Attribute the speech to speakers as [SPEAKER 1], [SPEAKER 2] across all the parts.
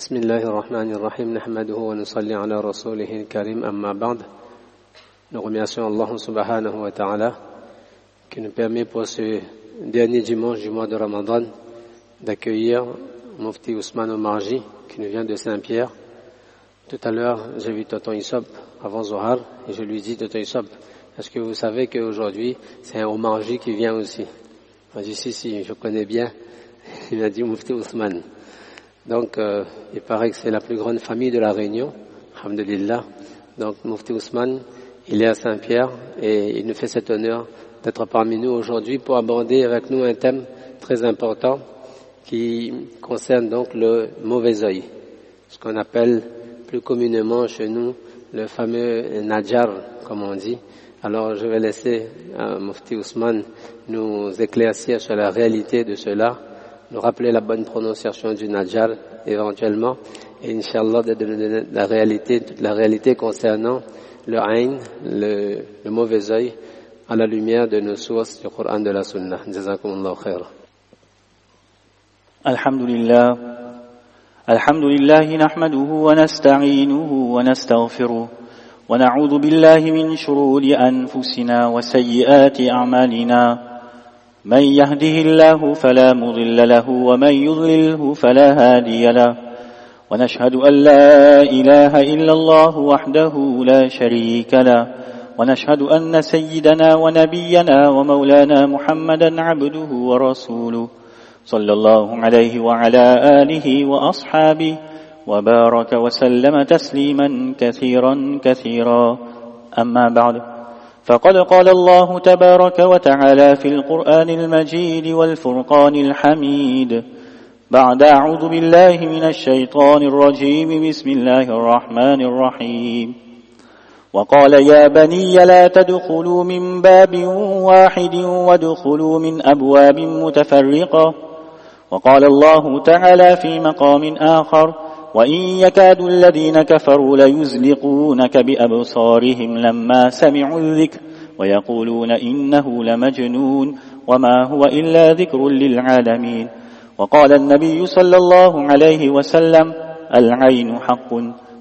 [SPEAKER 1] بسم الله الرحمن الرحيم نحمده ونصلي على رسوله الكريم أما بعد. Nous remercions Allah subhanahu wa ta'ala qui nous permet pour ce dernier dimanche du mois de Ramadan d'accueillir Mufti Ousmane Omarji qui nous vient de Saint-Pierre. Tout à l'heure, j'ai vu Tonton Issop avant Zohar et je lui dis, Tonton Issop, est-ce que vous savez qu'aujourd'hui c'est un Omarji qui vient aussi? J'ai dit si, je connais bien. Il m'a dit Mufti Ousmane. Donc, il paraît que c'est la plus grande famille de la Réunion, alhamdulillah. Donc, Mufti Ousmane, il est à Saint-Pierre et il nous fait cet honneur d'être parmi nous aujourd'hui pour aborder avec nous un thème très important qui concerne donc le mauvais œil, ce qu'on appelle plus communément chez nous le fameux Najar, comme on dit. Alors, je vais laisser Mufti Ousmane nous éclaircir sur la réalité de cela, nous rappeler la bonne prononciation du Najar éventuellement, et Inch'Allah de donner toute la réalité concernant le Ayn, le mauvais œil, à la lumière de nos sources du Coran de la Sunna. Jazakumullahu khair.
[SPEAKER 2] Alhamdulillah. Alhamdulillah nahmaduhu wa nasta'inuhu wa nastaghfiruh wa na'udhu billahi min shururi anfusina wa sayyiati a'malina. من يهده الله فلا مضل له ومن يضلله فلا هادي له ونشهد أن لا إله إلا الله وحده لا شريك له ونشهد أن سيدنا ونبينا ومولانا محمدا عبده ورسوله صلى الله عليه وعلى آله وأصحابه وبارك وسلم تسليما كثيرا كثيرا أما بعد فقد قال الله تبارك وتعالى في القرآن المجيد والفرقان الحميد بعد أعوذ بالله من الشيطان الرجيم بسم الله الرحمن الرحيم وقال يا بني لا تدخلوا من باب واحد وادخلوا من أبواب متفرقة وقال الله تعالى في مقام آخر وإن يكاد الذين كفروا ليزلقونك بأبصارهم لما سمعوا الذكر ويقولون إنه لمجنون وما هو إلا ذكر للعالمين وقال النبي صلى الله عليه وسلم العين حق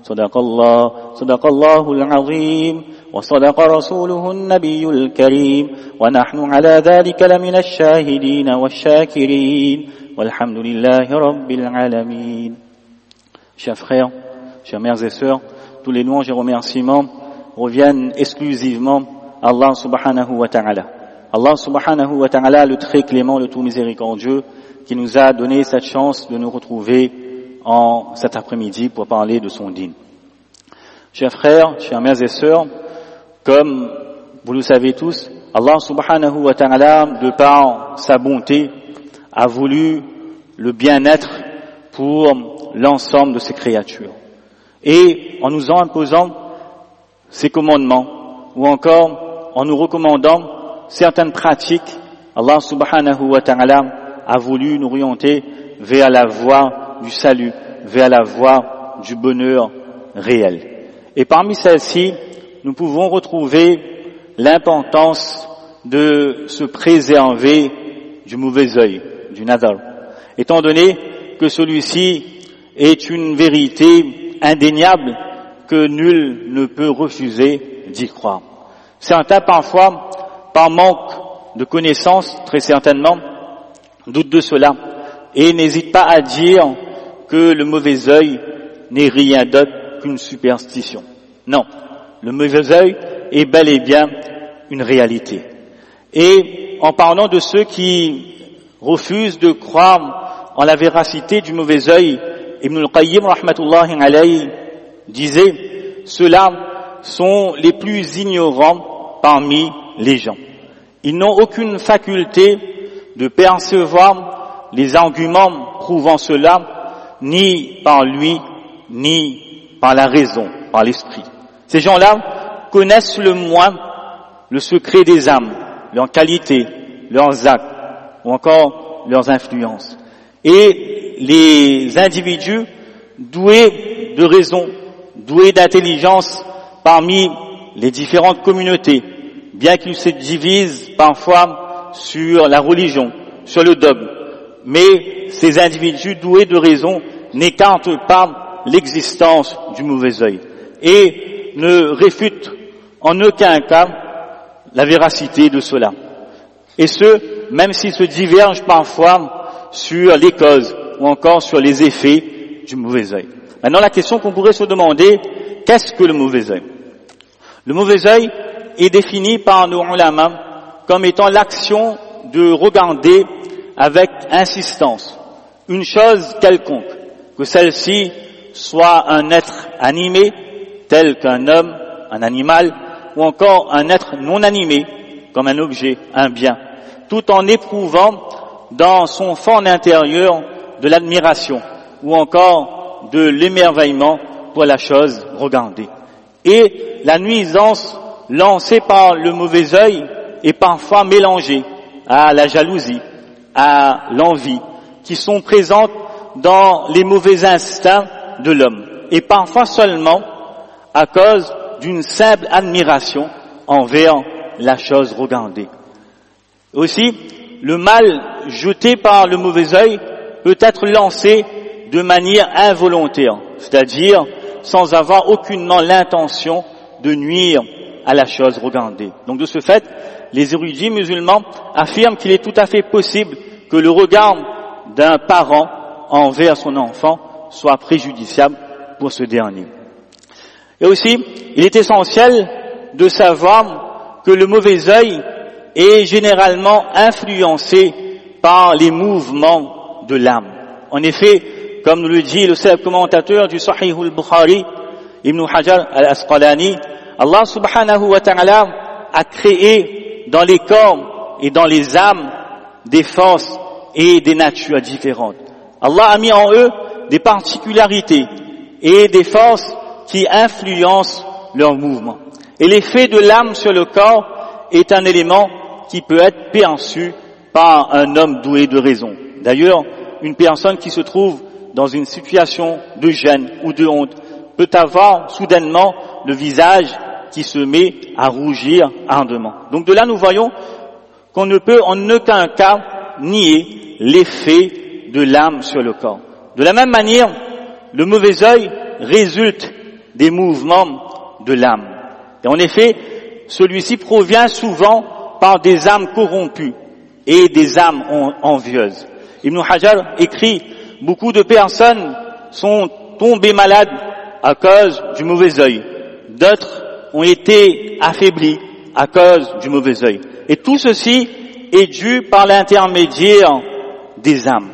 [SPEAKER 2] صدق الله العظيم وصدق رسوله النبي الكريم ونحن على ذلك لمن الشاهدين والشاكرين والحمد لله رب العالمين. Chers frères, chères mères et sœurs, tous les louanges et remerciements reviennent exclusivement à Allah subhanahu wa ta'ala. Allah subhanahu wa ta'ala, le très clément, le tout miséricordieux, qui nous a donné cette chance de nous retrouver en cet après-midi pour parler de son dîn. Chers frères, chères mères et sœurs, comme vous le savez tous, Allah subhanahu wa ta'ala, de par sa bonté, a voulu le bien-être pour l'ensemble de ses créatures. Et en nous imposant ses commandements, ou encore en nous recommandant certaines pratiques, Allah subhanahu wa ta'ala a voulu nous orienter vers la voie du salut, vers la voie du bonheur réel. Et parmi celles-ci, nous pouvons retrouver l'importance de se préserver du mauvais œil, du nadar, étant donné que celui-ci est une vérité indéniable que nul ne peut refuser d'y croire. Certains, parfois, par manque de connaissances, très certainement, doutent de cela et n'hésitent pas à dire que le mauvais œil n'est rien d'autre qu'une superstition. Non, le mauvais œil est bel et bien une réalité. Et en parlant de ceux qui refusent de croire en la véracité du mauvais œil, Ibn al-Qayyim rahmatullahi alayhi disait, ceux-là sont les plus ignorants parmi les gens. Ils n'ont aucune faculté de percevoir les arguments prouvant cela, ni par lui, ni par la raison, par l'esprit. Ces gens-là connaissent le moins le secret des âmes, leurs qualités, leurs actes, ou encore leurs influences. Et les individus doués de raison, doués d'intelligence parmi les différentes communautés, bien qu'ils se divisent parfois sur la religion, sur le dogme, mais ces individus doués de raison n'écarte pas l'existence du mauvais œil et ne réfute en aucun cas la véracité de cela. Et ce, même s'ils se divergent parfois sur les causes ou encore sur les effets du mauvais œil. Maintenant, la question qu'on pourrait se demander, qu'est-ce que le mauvais œil? Le mauvais œil est défini par nos ulama comme étant l'action de regarder avec insistance une chose quelconque, que celle-ci soit un être animé, tel qu'un homme, un animal, ou encore un être non animé, comme un objet, un bien, tout en éprouvant dans son fond intérieur de l'admiration, ou encore de l'émerveillement pour la chose regardée. Et la nuisance lancée par le mauvais œil est parfois mélangée à la jalousie, à l'envie, qui sont présentes dans les mauvais instincts de l'homme, et parfois seulement à cause d'une simple admiration envers la chose regardée. Aussi, le mal jeté par le mauvais œil peut être lancé de manière involontaire, c'est-à-dire sans avoir aucunement l'intention de nuire à la chose regardée. Donc de ce fait, les érudits musulmans affirment qu'il est tout à fait possible que le regard d'un parent envers son enfant soit préjudiciable pour ce dernier. Et aussi, il est essentiel de savoir que le mauvais œil est généralement influencé par les mouvements de l'âme. En effet, comme nous le dit le célèbre commentateur du Sahih al-Bukhari, Ibn Hajar al-Asqalani, Allah subhanahu wa ta'ala a créé dans les corps et dans les âmes des forces et des natures différentes. Allah a mis en eux des particularités et des forces qui influencent leurs mouvements. Et l'effet de l'âme sur le corps est un élément qui peut être perçu par un homme doué de raison. D'ailleurs, une personne qui se trouve dans une situation de gêne ou de honte peut avoir soudainement le visage qui se met à rougir ardemment. Donc de là, nous voyons qu'on ne peut en aucun cas nier l'effet de l'âme sur le corps. De la même manière, le mauvais œil résulte des mouvements de l'âme. Et en effet, celui-ci provient souvent par des âmes corrompues et des âmes envieuses. Ibn Hajar écrit, beaucoup de personnes sont tombées malades à cause du mauvais œil. D'autres ont été affaiblis à cause du mauvais œil. Et tout ceci est dû par l'intermédiaire des âmes.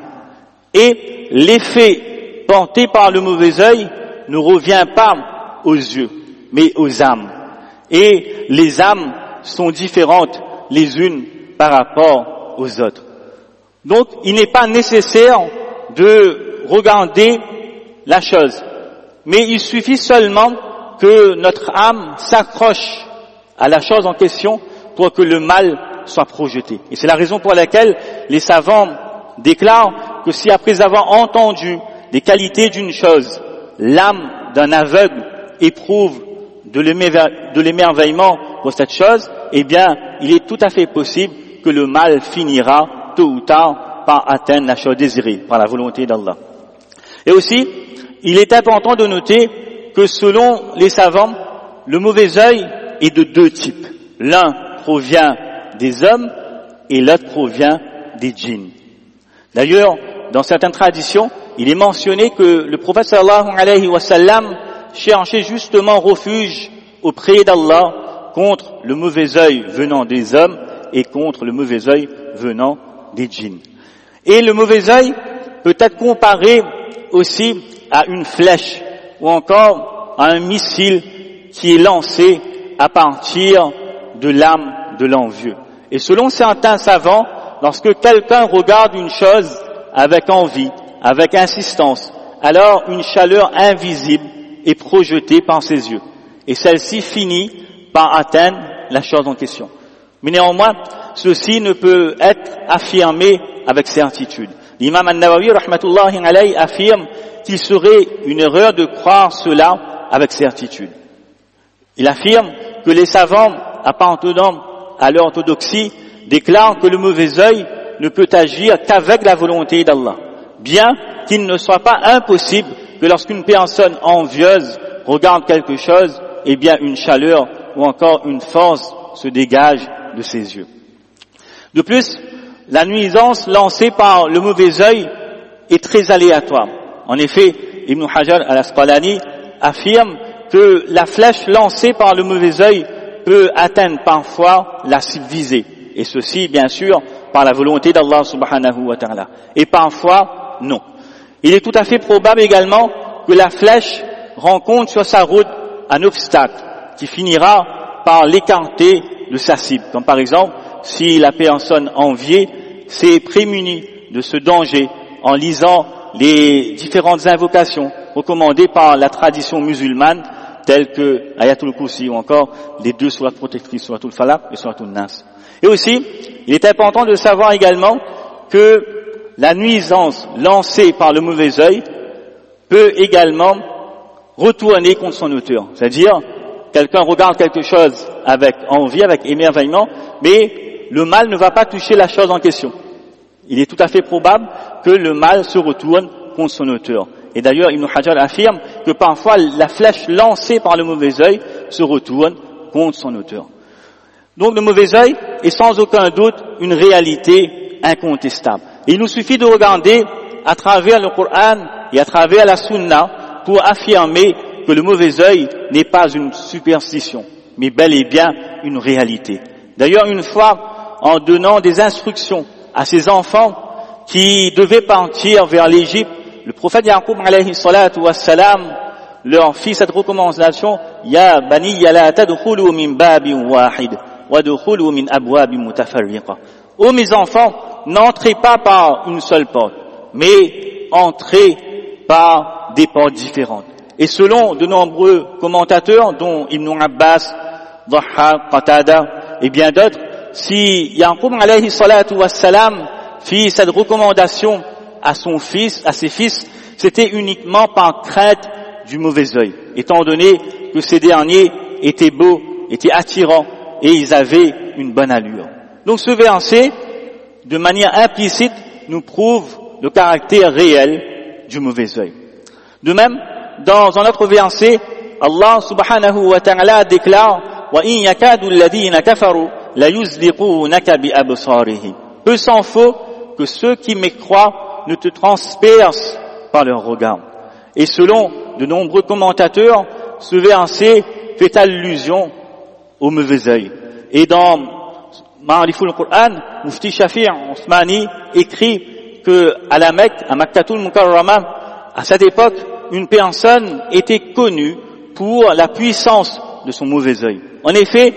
[SPEAKER 2] Et l'effet porté par le mauvais œil ne revient pas aux yeux, mais aux âmes. Et les âmes sont différentes les unes par rapport aux autres. Donc, il n'est pas nécessaire de regarder la chose, mais il suffit seulement que notre âme s'accroche à la chose en question pour que le mal soit projeté. Et c'est la raison pour laquelle les savants déclarent que si après avoir entendu les qualités d'une chose, l'âme d'un aveugle éprouve de l'émerveillement pour cette chose, eh bien, il est tout à fait possible que le mal finira tôt ou tard par atteindre la chose désirée, par la volonté d'Allah. Et aussi, il est important de noter que selon les savants, le mauvais œil est de deux types. L'un provient des hommes et l'autre provient des djinns. D'ailleurs, dans certaines traditions, il est mentionné que le prophète sallallahu alayhi wa sallam cherchait justement refuge auprès d'Allah contre le mauvais œil venant des hommes et contre le mauvais œil venant des djinns. Et le mauvais œil peut être comparé aussi à une flèche ou encore à un missile qui est lancé à partir de l'âme de l'envieux. Et selon certains savants, lorsque quelqu'un regarde une chose avec envie, avec insistance, alors une chaleur invisible est projetée par ses yeux. Et celle-ci finit par atteindre la chose en question. Mais néanmoins, ceci ne peut être affirmé avec certitude. L'imam An-Nawawi, rahmatullahi alayhi, affirme qu'il serait une erreur de croire cela avec certitude. Il affirme que les savants appartenant à l'orthodoxie déclarent que le mauvais œil ne peut agir qu'avec la volonté d'Allah. bien qu'il ne soit pas impossible que lorsqu'une personne envieuse regarde quelque chose, eh bien une chaleur ou encore une force se dégage de ses yeux. De plus, la nuisance lancée par le mauvais œil est très aléatoire. En effet, Ibn Hajar al-Asqalani affirme que la flèche lancée par le mauvais œil peut atteindre parfois la cible visée. Et ceci, bien sûr, par la volonté d'Allah subhanahu wa ta'ala. Et parfois, non. Il est tout à fait probable également que la flèche rencontre sur sa route un obstacle qui finira par l'écarter de sa cible. Comme par exemple, si la personne enviée s'est prémunie de ce danger en lisant les différentes invocations recommandées par la tradition musulmane, telles que Ayatul Kursi ou encore les deux sourates protectrices, Suratul Falaq et Suratul Nas. Et aussi, il est important de savoir également que la nuisance lancée par le mauvais œil peut également retourner contre son auteur. C'est-à-dire, quelqu'un regarde quelque chose avec envie, avec émerveillement, mais le mal ne va pas toucher la chose en question. Il est tout à fait probable que le mal se retourne contre son auteur. Et d'ailleurs, Ibn Hajar affirme que parfois la flèche lancée par le mauvais œil se retourne contre son auteur. Donc le mauvais œil est sans aucun doute une réalité incontestable. Et il nous suffit de regarder à travers le Coran et à travers la Sunna pour affirmer que le mauvais œil n'est pas une superstition, mais bel et bien une réalité. D'ailleurs, une fois, en donnant des instructions à ses enfants qui devaient partir vers l'Égypte, le prophète Yaqub alayhi salatu wassalam leur fit cette recommandation: Ya bani la tadkhulu min babin wahid wadkhulu min abwabin mutafarriqa. Ô mes enfants, n'entrez pas par une seule porte, mais entrez par des portes différentes. Et selon de nombreux commentateurs, dont Ibn Abbas, Dhahhak, Qatada et bien d'autres, si Yaqub alayhi salatu wassalam fit cette recommandation à ses fils, c'était uniquement par crainte du mauvais œil, étant donné que ces derniers étaient beaux, étaient attirants et ils avaient une bonne allure. Donc ce verset, de manière implicite, nous prouve le caractère réel du mauvais œil. De même, dans un autre verset, Allah subhanahu wa ta'ala déclare: Wa in yakadu alladhina kafaru la yuzliqunaka bi absarihim. Peu s'en faut que ceux qui mécroient ne te transpercent par leur regard. Et selon de nombreux commentateurs, ce verset fait allusion au mauvais œil. Et dans Ma'ariful Qur'an, Mufti Shafi' Othmani écrit que à la Mecque, à Makkatul Mukarrama, à cette époque, une personne était connue pour la puissance de son mauvais œil. En effet,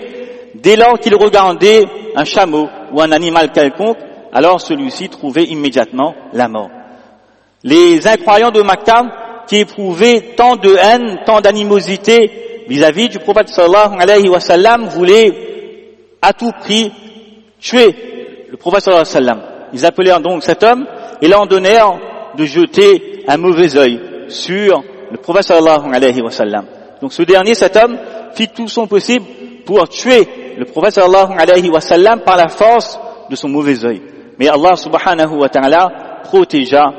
[SPEAKER 2] dès lors qu'il regardait un chameau ou un animal quelconque, alors celui-ci trouvait immédiatement la mort. Les incroyants de Makkah, qui éprouvaient tant de haine, tant d'animosité vis-à-vis du prophète sallallahu alayhi wa sallam, voulaient à tout prix tuer le prophète sallallahu alayhi wa sallam. Ils appelèrent donc cet homme et l'ordonnèrent de jeter un mauvais œil sur le prophète sallallahu alayhi wa sallam. Donc ce dernier, cet homme, fit tout son possible pour tuer le prophète sallallahu alayhi wa sallam par la force de son mauvais œil. Mais Allah subhanahu wa ta'ala protégea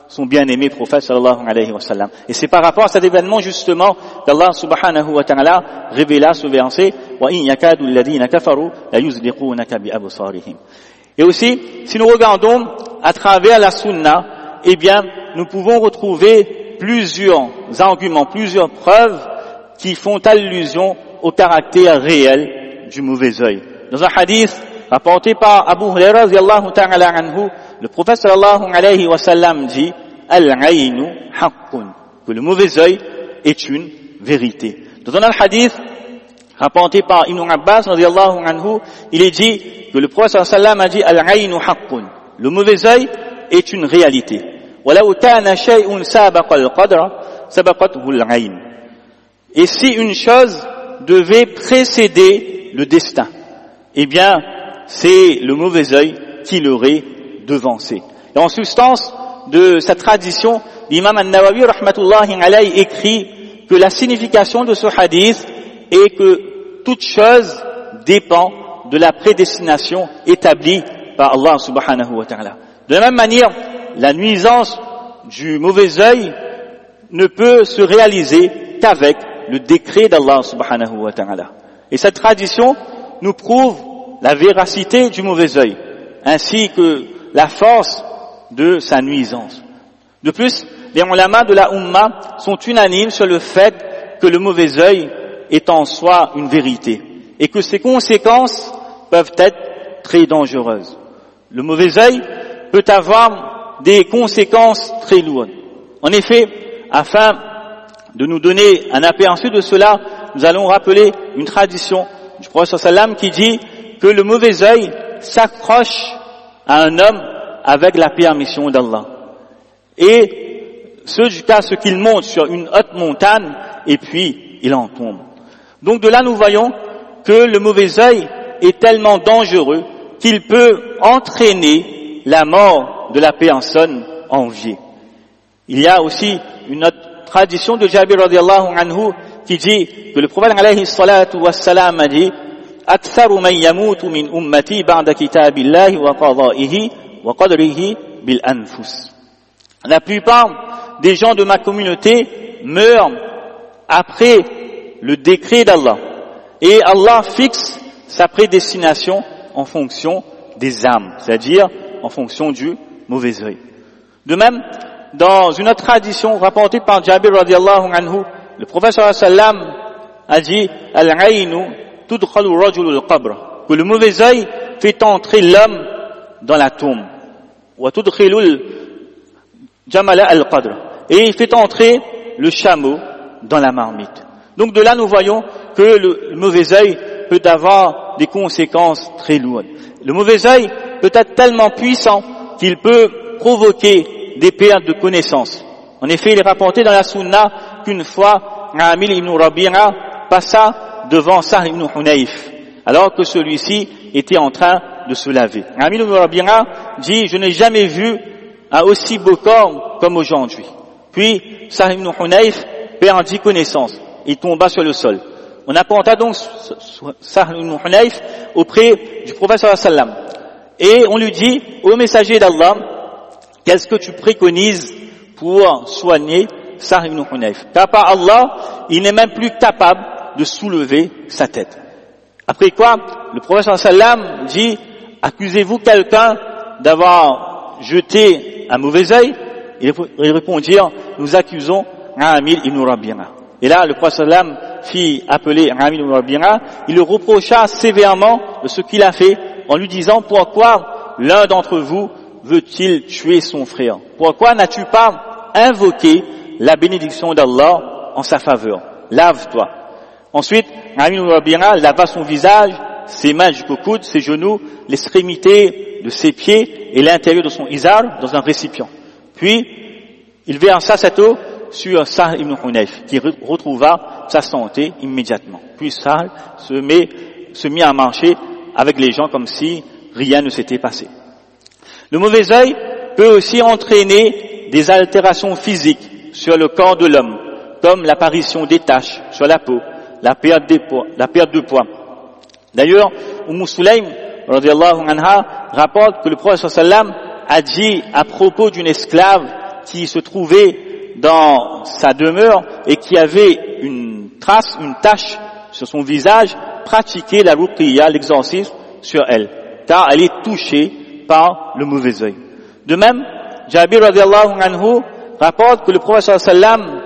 [SPEAKER 2] son bien-aimé prophète sallallahu alayhi wa sallam. Et c'est par rapport à cet événement justement qu'Allah subhanahu wa ta'ala révéla ce verset: Wa in yakadu alladhina kafaru la yuzliqunaka bi absarihim. Et aussi, si nous regardons à travers la sunna, eh bien, nous pouvons retrouver plusieurs arguments, plusieurs preuves qui font allusion au caractère réel du mauvais œil. Dans un hadith rapporté par Abu Hurairah radiyallahu ta'ala anhu, le prophète sallallahu alayhi wa sallam dit: Al-aynu haqqun, que le mauvais œil est une vérité. Dans un hadith rapporté par Ibn Abbas radiyallahu anhu, il est dit que le prophète sallallahu alayhi wa sallam a dit: Al-aynu haqqun, le mauvais œil est une réalité. Walau kana shay'un sabaqa al-qadra sabaqathu al-ayn. Et si une chose devait précéder le destin, eh bien, c'est le mauvais œil qui l'aurait devancé. Et en substance de cette tradition, l'imam An-Nawawi rahmatullahi alayhi écrit que la signification de ce hadith est que toute chose dépend de la prédestination établie par Allah subhanahu wa ta'ala. De la même manière, la nuisance du mauvais œil ne peut se réaliser qu'avec le décret d'Allah subhanahu wa ta'ala. Et cette tradition nous prouve la véracité du mauvais œil, ainsi que la force de sa nuisance. De plus, les ulama de la Ummah sont unanimes sur le fait que le mauvais œil est en soi une vérité et que ses conséquences peuvent être très dangereuses. Le mauvais œil peut avoir des conséquences très lourdes. En effet, afin de nous donner un aperçu de cela, nous allons rappeler une tradition du prophète sallam qui dit que le mauvais œil s'accroche à un homme avec la permission d'Allah. Et ce qu'il monte sur une haute montagne et puis il en tombe. Donc de là nous voyons que le mauvais œil est tellement dangereux qu'il peut entraîner la mort de la personne enviée. Il y a aussi une autre tradition de Jabir radiyallahu anhu qui dit que le prophète alayhi salatu wassalam a dit aktharu man yamutu min ummati ba'da kitabillahi wa qada'ihi wa qadrihi bil anfus. La plupart des gens de ma communauté meurent après le décret d'Allah et Allah fixe sa prédestination en fonction des âmes, c'est-à-dire en fonction du mauvais œil. De même, dans une autre tradition rapportée par Jabir radiyallahu anhu, le prophète sallallahu alayhi wa sallam a dit al-aynu tudkhalu rajul al-qabr, que le mauvais œil fait entrer l'homme dans la tombe, wa tudkhilu jamala al-qadr, et il fait entrer le chameau dans la marmite. Donc de là nous voyons que le mauvais œil peut avoir des conséquences très lourdes. Le mauvais œil peut être tellement puissant qu'il peut provoquer des pertes de connaissances. En effet, il est rapporté dans la sunna qu'une fois, Amil ibn Rabi'a passa devant Sahl ibn Hunayf, alors que celui-ci était en train de se laver. Amil ibn Rabi'a dit, je n'ai jamais vu un aussi beau corps comme aujourd'hui. Puis, Sahl ibn Hunayf perdit connaissance. Il tomba sur le sol. On apporta donc Sahl ibn Hunayf auprès du prophète sallallahu alayhi wa sallam. Et on lui dit, ô messager d'Allah, qu'est-ce que tu préconises pour soigner Sahl ibn Hunayf? Car par Allah, il n'est même plus capable de soulever sa tête. Après quoi, le prophète sallallahu alayhi wa sallam dit, accusez-vous quelqu'un d'avoir jeté un mauvais œil? Ils répondirent, nous accusons Amil ibn Rabi'a. Et là, le prophète sallallahu alayhi wa sallam fit appeler Amil ibn Rabi'a, il le reprocha sévèrement de ce qu'il a fait en lui disant, pourquoi l'un d'entre vous veut-il tuer son frère? Pourquoi n'as-tu pas invoqué la bénédiction d'Allah en sa faveur? Lave-toi. Ensuite, Amil ibn Rabi'a lava son visage, ses mains jusqu'au coude, ses genoux, l'extrémité de ses pieds et l'intérieur de son izar dans un récipient. Puis, il versa cette eau sur Sahl ibn Hunayf, qui retrouva sa santé immédiatement. Puis Sahl se mit à marcher avec les gens comme si rien ne s'était passé. Le mauvais œil peut aussi entraîner des altérations physiques sur le corps de l'homme, comme l'apparition des taches sur la peau, la perte de poids. D'ailleurs, Sulaym radiyallahu anha rapporte que le prophète sallallahu alayhi wa sallam a dit à propos d'une esclave qui se trouvait dans sa demeure et qui avait une tache sur son visage, pratiquer la ruqiyya, l'exorcisme sur elle, car elle est touchée par le mauvais œil. De même, Jabir radiyallahu anhu rapporte que le prophète sallallahu alayhi wa sallam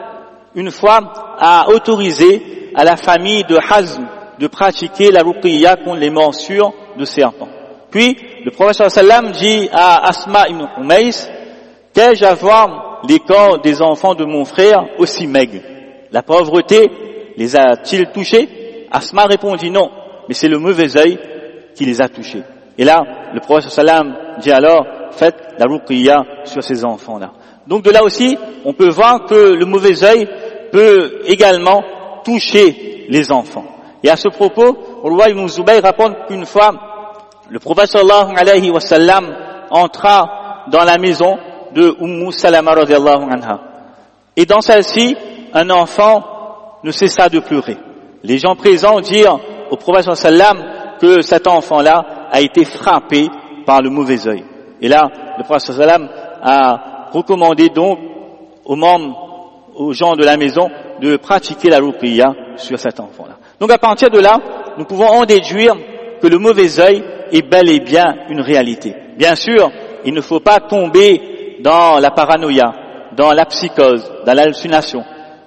[SPEAKER 2] une fois a autorisé à la famille de Hazm de pratiquer la ruqiyya contre les morsures de serpents. Puis le prophète sallallahu alayhi wa sallam dit à Asma ibn Umays, qu'ai-je à voir les corps des enfants de mon frère aussi maigres? La pauvreté les a-t-il touchés? Asma répondit non, mais c'est le mauvais œil qui les a touchés. Et là, le prophète sallallahu alayhi wa sallam dit alors, faites la ruqiyya sur ces enfants-là. Donc de là aussi, on peut voir que le mauvais œil peut également toucher les enfants. Et à ce propos, Urwa ibn Zubayr rapporte qu'une fois, le prophète sallallahu alayhi wa sallam entra dans la maison de Salama radiyallahu anha. Et dans celle-ci, un enfant ne cessa de pleurer. Les gens présents dirent au prophète sallallahu alayhi wa sallam que cet enfant-là a été frappé par le mauvais œil. Et là, le prophète sallallahu alayhi wa sallam a recommandé donc aux membres, aux gens de la maison, de pratiquer la ruqya sur cet enfant-là. Donc à partir de là, nous pouvons en déduire que le mauvais œil est bel et bien une réalité. Bien sûr, il ne faut pas tomber dans la paranoïa, dans la psychose, dans l'hallucination,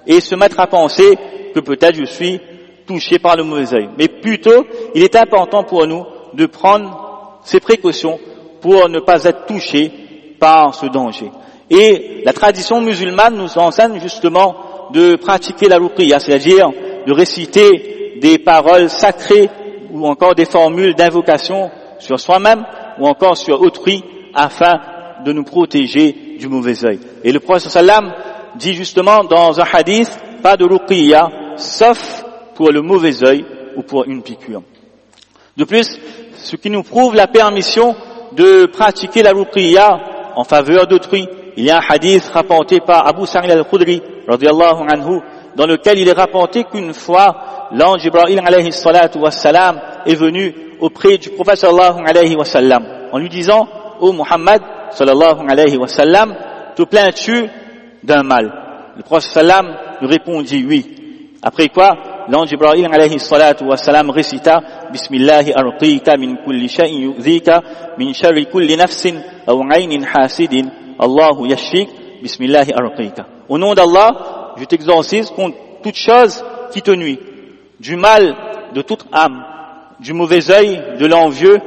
[SPEAKER 2] et se mettre à penser que peut-être je suis touché par le mauvais œil. Mais plutôt, il est important pour nous de prendre ces précautions pour ne pas être touché par ce danger. Et la tradition musulmane nous enseigne justement de pratiquer la ruqya, c'est-à-dire de réciter des paroles sacrées ou encore des formules d'invocation sur soi-même ou encore sur autrui afin de nous protéger du mauvais œil. Et le prophète sallam dit justement dans un hadith, pas de ruqya sauf pour le mauvais œil ou pour une piqûre. De plus, ce qui nous prouve la permission de pratiquer la ruqya en faveur d'autrui, il y a un hadith rapporté par Abu Sa'id al-Khudri radiyallahu anhu, dans lequel il est rapporté qu'une fois l'ange Jibril alayhi salatu wassalam est venu auprès du prophète sallallahu alayhi wa sallam en lui disant: ô Muhammad sallallahu alayhi wa sallam, te plains-tu d'un mal? Le prophète sallam lui répondit oui. Après quoi, l'ange Jibril alayhi salatu wassalam récita: Bismillahi arqika min kulli shay'in yu'dhika min sharri kulli nafsin aw 'aynin hasidin Allahu yashfik Bismillahi arqika. Au nom d'Allah, je t'exorcise contre toute chose qui te nuit, du mal de toute âme, du mauvais œil, de l'envieux.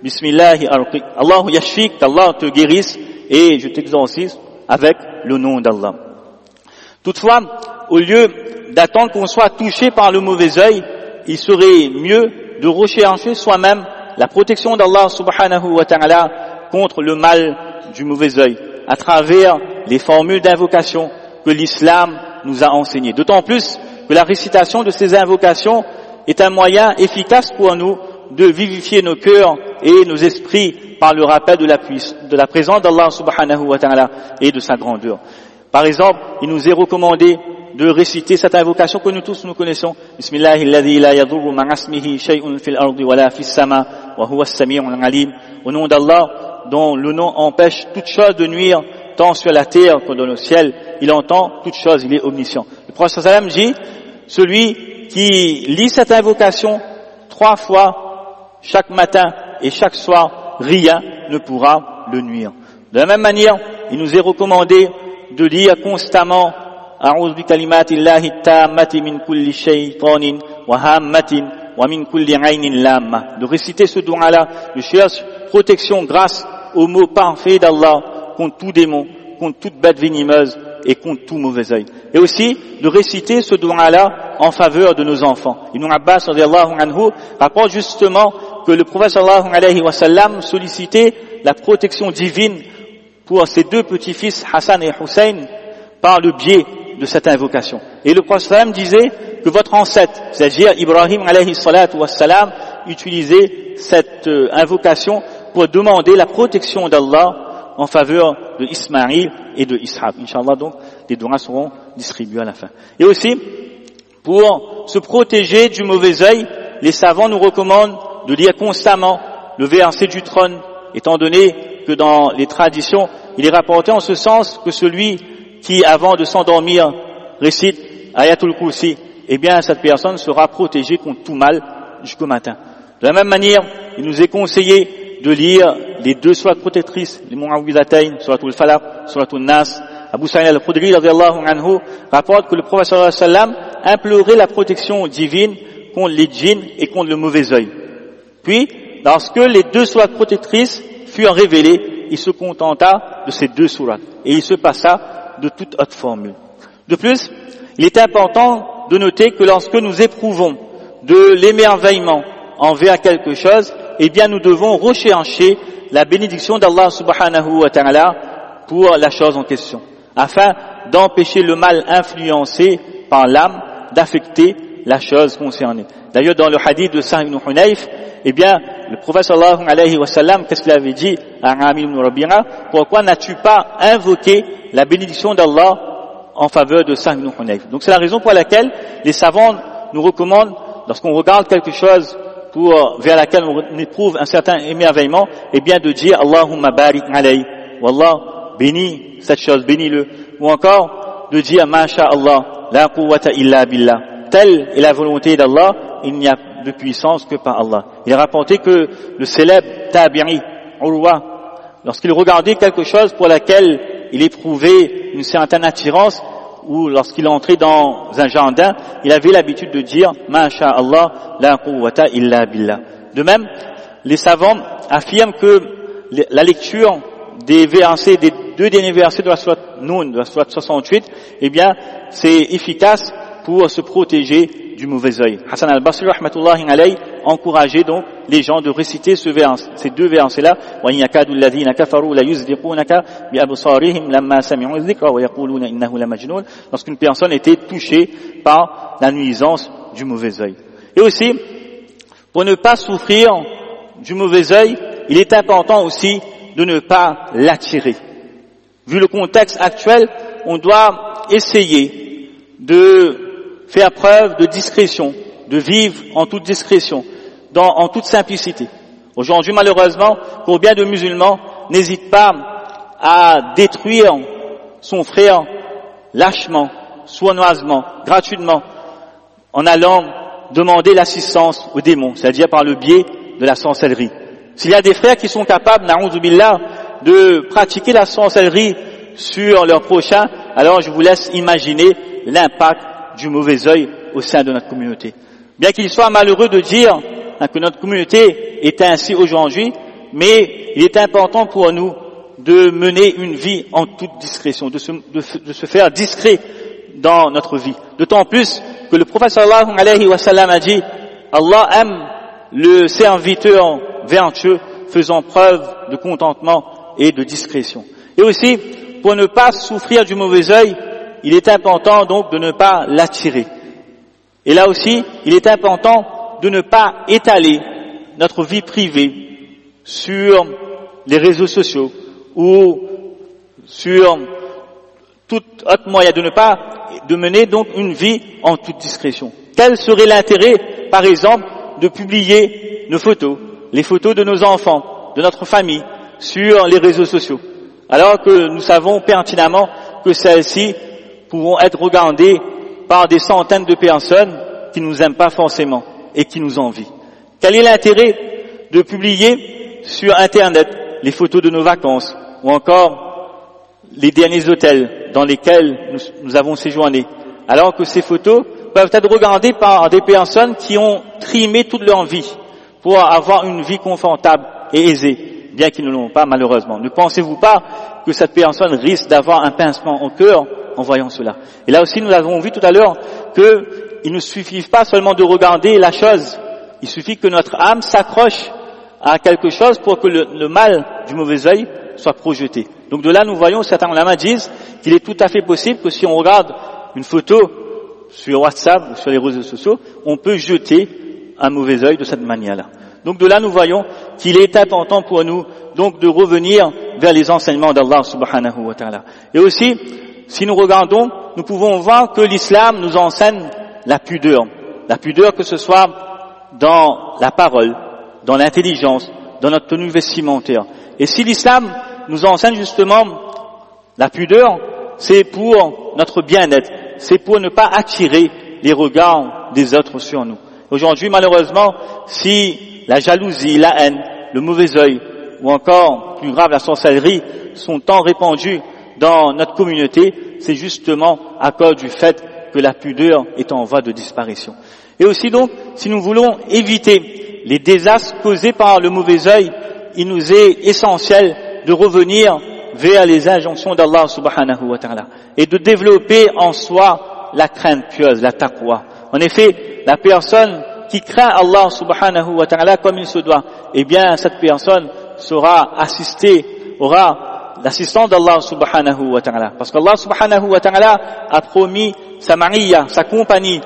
[SPEAKER 2] Bismillahi arqika. Allahu yashfik, qu'Allah te guérisse, et je t'exorcise avec le nom d'Allah. Toutefois, au lieu d'attendre qu'on soit touché par le mauvais œil, il serait mieux de rechercher soi-même la protection d'Allah subhanahu wa ta'ala contre le mal du mauvais œil, à travers les formules d'invocation que l'islam nous a enseignées. D'autant plus que la récitation de ces invocations est un moyen efficace pour nous de vivifier nos cœurs et nos esprits par le rappel de la présence d'Allah subhanahu wa ta'ala et de sa grandeur. Par exemple, il nous est recommandé de réciter cette invocation que nous tous nous connaissons. Bismillahi alladhi la yadurru ma'asmihi shay'un fil ardi wa la fis sama wa huwa as-sami'ul alim. Au nom d'Allah, dont le nom empêche toute chose de nuire, tant sur la terre que dans le ciel. Il entend toute chose, il est omniscient. Le prophète sallam dit: celui qui lit cette invocation 3 fois chaque matin et chaque soir, rien ne pourra le nuire. De la même manière, il nous est recommandé de lire constamment A'udhu bi kalimatillahi tammati min kulli shaytanin wa hammatin wa min kulli 'aynin lamma. De réciter ce doua-là, de chercher protection grâce au mot parfait d'Allah contre tout démon, contre toute bête venimeuse et contre tout mauvais œil. Et aussi de réciter ce doua-là en faveur de nos enfants. Ibn Abbas radiyallahu anhu rapporte justement que le prophète sallallahu alayhi wa sallam sollicitait la protection divine pour ses 2 petits-fils Hassan et Hussein par le biais de cette invocation. Et le prophète sallam disait que votre ancêtre, c'est-à-dire Ibrahim alayhi salatu wassalam, utilisait cette invocation pour demander la protection d'Allah en faveur de Ismaïl et de Ishaq. Inch'Allah, donc, les doigts seront distribués à la fin. Et aussi, pour se protéger du mauvais œil, les savants nous recommandent de lire constamment le verset du trône, étant donné que dans les traditions, il est rapporté en ce sens que celui qui, avant de s'endormir, récite Ayatul Kursi, eh bien, cette personne sera protégée contre tout mal jusqu'au matin. De la même manière, il nous est conseillé de lire les 2 sourates protectrices, les Mu'awwidhatayn, Suratul Falaq, Suratul Nas. Abu Sa'id al-Khudri radiyallahu anhu rapporte que le prophète sallallahu alayhi wa sallam implorait la protection divine contre les djinns et contre le mauvais œil. Puis, lorsque les 2 sourates protectrices furent révélées, il se contenta de ces 2 sourates et il se passa de toute autre formule. De plus, il est important de noter que lorsque nous éprouvons de l'émerveillement envers quelque chose, eh bien nous devons rechercher la bénédiction d'Allah subhanahu wa ta'ala pour la chose en question, afin d'empêcher le mal influencé par l'âme d'affecter la chose concernée. D'ailleurs, dans le hadith de Sa'id ibn Hunayf, eh bien, le prophète sallallahu alayhi wa sallam, qu'est-ce qu'il avait dit à Amir ibn Rabi'a? Pourquoi n'as-tu pas invoqué la bénédiction d'Allah en faveur de Sa'id ibn Hunayf? Donc c'est la raison pour laquelle les savants nous recommandent, lorsqu'on regarde quelque chose vers laquelle on éprouve un certain émerveillement, eh bien de dire Allahumma barik alayhi, Wallah bénis cette chose, bénis-le. Ou encore de dire Masha Allah, la quwwata illa billah. Telle est la volonté d'Allah, il n'y a de puissance que par Allah. Il est rapporté que le célèbre Tabi'i, Urwa, lorsqu'il regardait quelque chose pour laquelle il éprouvait une certaine attirance, ou lorsqu'il entrait dans un jardin, il avait l'habitude de dire Masha Allah, la quwwata illa billah. De même, les savants affirment que la lecture des versets, des deux derniers versets de la sourate Nun, de la sourate 68, eh bien, c'est efficace pour se protéger du mauvais œil. Hassan al-Basri, rahmatullahi alayhi, encourageait donc les gens de réciter ces deux versets-là. وَإِنْ يَكَادُ الَّذِينَ كَفَرُوا لَيُزْلِقُونَكَ بِأَبْصَارِهِمْ لَمَّا سَمِعُوا الذِّكْرَ وَيَقُولُونَ إِنَّهُ لَمَجْنُونٌ. Lorsqu'une personne était touchée par la nuisance du mauvais œil. Et aussi, pour ne pas souffrir du mauvais œil, il est important aussi de ne pas l'attirer. Vu le contexte actuel, on doit essayer de faire preuve de discrétion, de vivre en toute discrétion, en toute simplicité. Aujourd'hui, malheureusement, pour bien de musulmans, n'hésitent pas à détruire son frère lâchement, sournoisement, gratuitement, en allant demander l'assistance aux démons, c'est-à-dire par le biais de la sorcellerie. S'il y a des frères qui sont capables, na'oudhu billah, de pratiquer la sorcellerie sur leur prochain, alors je vous laisse imaginer l'impact du mauvais œil au sein de notre communauté. Bien qu'il soit malheureux de dire que notre communauté est ainsi aujourd'hui, mais il est important pour nous de mener une vie en toute discrétion, de se faire discret dans notre vie. D'autant plus que le prophète sallallahu alayhi wa sallam a dit Allah aime le serviteur vertueux faisant preuve de contentement et de discrétion. Et aussi, pour ne pas souffrir du mauvais œil, il est important donc de ne pas l'attirer. Et là aussi, il est important de ne pas étaler notre vie privée sur les réseaux sociaux ou sur tout autre moyen, de mener donc une vie en toute discrétion. Quel serait l'intérêt, par exemple, de publier nos photos, les photos de nos enfants, de notre famille, sur les réseaux sociaux, alors que nous savons pertinemment que celles-ci pourront être regardées par des centaines de personnes qui nous aiment pas forcément et qui nous envient. Quel est l'intérêt de publier sur Internet les photos de nos vacances ou encore les derniers hôtels dans lesquels nous avons séjourné, alors que ces photos peuvent être regardées par des personnes qui ont trimé toute leur vie pour avoir une vie confortable et aisée, bien qu'ils ne l'ont pas malheureusement. Ne pensez-vous pas que cette personne risque d'avoir un pincement au cœur en voyant cela? Et là aussi, nous avons vu tout à l'heure qu'il ne suffit pas seulement de regarder la chose, il suffit que notre âme s'accroche à quelque chose pour que le mal du mauvais œil soit projeté. Donc de là, nous voyons, certains ulama disent qu'il est tout à fait possible que si on regarde une photo sur WhatsApp ou sur les réseaux sociaux, on peut jeter un mauvais œil de cette manière-là. Donc de là, nous voyons qu'il est important pour nous donc de revenir vers les enseignements d'Allah subhanahu wa ta'ala. Et aussi, si nous regardons, nous pouvons voir que l'islam nous enseigne la pudeur. La pudeur, que ce soit dans la parole, dans l'intelligence, dans notre tenue vestimentaire. Et si l'islam nous enseigne justement la pudeur, c'est pour notre bien-être, c'est pour ne pas attirer les regards des autres sur nous. Aujourd'hui, malheureusement, si la jalousie, la haine, le mauvais œil, ou encore, plus grave, la sorcellerie, sont tant répandus dans notre communauté, c'est justement à cause du fait que la pudeur est en voie de disparition. Et aussi donc, si nous voulons éviter les désastres causés par le mauvais œil, il nous est essentiel de revenir vers les injonctions d'Allah subhanahu wa ta'ala et de développer en soi la crainte pieuse, la taqwa. En effet, la personne qui craint Allah subhanahu wa ta'ala comme il se doit, eh bien cette personne sera assistée, aura l'assistance d'Allah subhanahu wa ta'ala. Parce qu'Allah subhanahu wa ta'ala a promis sa ma'iyya, sa compagnie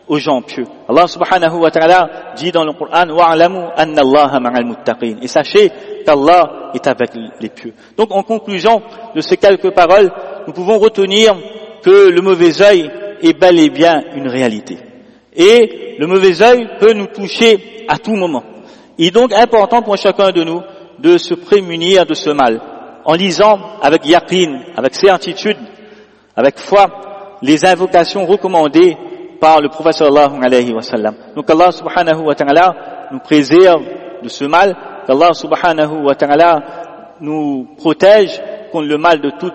[SPEAKER 2] aux gens pieux. Allah subhanahu wa ta'ala dit dans le Coran wa'lamu anna Allaha ma'al muttaqin. Et sachez qu'Allah est avec les pieux. Donc en conclusion de ces quelques paroles, nous pouvons retenir que le mauvais œil est bel et bien une réalité. Et le mauvais œil peut nous toucher à tout moment. Il est donc important pour chacun de nous de se prémunir de ce mal en lisant avec yaqin, avec certitude, avec foi, les invocations recommandées par le prophète sallallahu alayhi wa sallam. Donc Allah subhanahu wa ta'ala nous préserve de ce mal, qu'Allah subhanahu wa ta'ala nous protège contre le mal de toutes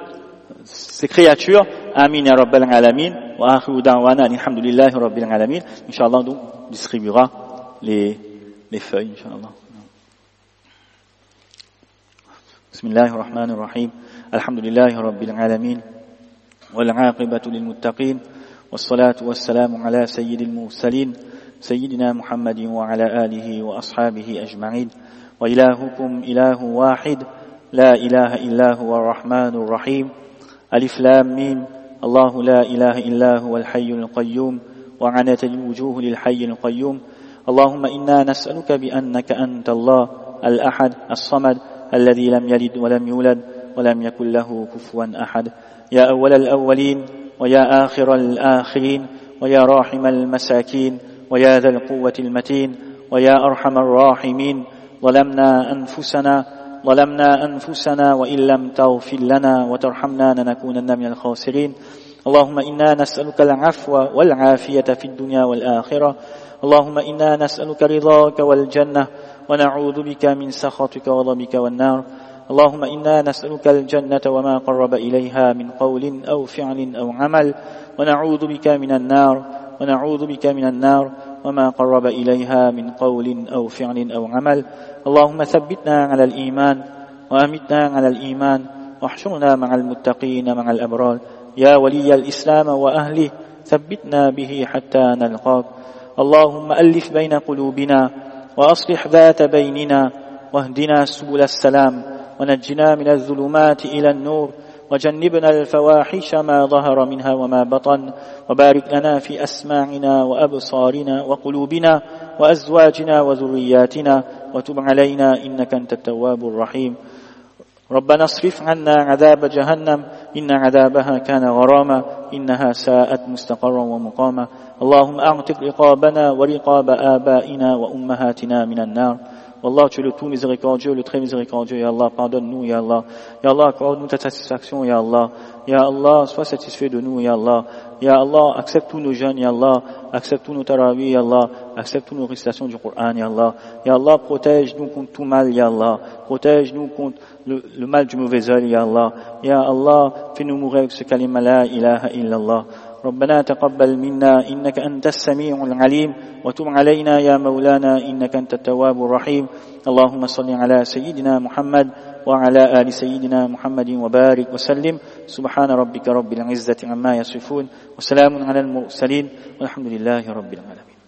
[SPEAKER 2] ces créatures. Amin ya rabbal alamin. Wa akhiru da'wana alhamdulillahi rabbil alamin. Inch'Allah, donc, on distribuera les feuilles, inch'Allah. Bismillahir rahmanir rahim. Alhamdulillahi rabbil alamin. Wal 'aqibatu lil muttaqin. والصلاة والسلام على سيد المرسلين سيدنا محمد وعلى آله وأصحابه أجمعين وإلهكم إله واحد لا إله إلا هو الرحمن الرحيم ألف لام ميم الله لا إله إلا هو الحي القيوم وعنت الوجوه للحي القيوم اللهم إنا نسألك بأنك أنت الله الأحد الصمد الذي لم يلد ولم يولد ولم يكن له كفوا أحد يا أول الأولين ويا آخر الآخرين ويا راحم المساكين ويا ذا القوة المتين ويا أرحم الراحمين ظلمنا أنفسنا وإن لم تغفر لنا وترحمنا لنكونن من الخاسرين اللهم إنا نسألك العفو والعافية في الدنيا والآخرة اللهم إنا نسألك رضاك والجنة ونعوذ بك من سخطك وغضبك والنار اللهم إنا نسألك الجنة وما قرب إليها من قول أو فعل أو عمل ونعوذ بك من النار وما قرب إليها من قول أو فعل أو عمل اللهم ثبتنا على الإيمان وأمتنا على الإيمان واحشرنا مع المتقين مع الأبرار يا ولي الإسلام وأهله ثبتنا به حتى نلقاك اللهم ألف بين قلوبنا وأصلح ذات بيننا واهدنا سبل السلام ونجنا من الظلمات إلى النور وجنبنا الفواحش ما ظهر منها وما بطن وبارك لنا في أسماعنا وأبصارنا وقلوبنا وأزواجنا وذرياتنا وتب علينا إنك أنت التواب الرحيم ربنا اصرف عنا عذاب جهنم إن عذابها كان غراما إنها ساءت مستقرا ومقاما اللهم أعتق رقابنا ورقاب آبائنا وأمهاتنا من النار Wallah, tu es le tout miséricordieux, le très miséricordieux, Ya Allah, pardonne-nous, Ya Allah. Ya Allah, accorde-nous ta satisfaction, Ya Allah. Ya Allah, sois satisfait de nous, Ya Allah. Ya Allah, accepte tous nos jeûnes, Ya Allah. Accepte tous nos tarawih, Ya Allah. Accepte tous nos récitations du Coran, Ya Allah. Ya Allah, protège-nous contre tout mal, Ya Allah. Protège-nous contre le mal du mauvais œil, Ya Allah. Ya Allah, fais-nous mourir avec ce kalima la ilaha illallah. ربنا تقبل منا إنك أنت السميع العليم وتب علينا يا مولانا إنك أنت التواب الرحيم اللهم صل على سيدنا محمد وعلى آل سيدنا محمد وبارك وسلم سبحان ربك رب العزة عما يصفون وسلام على المرسلين والحمد لله رب العالمين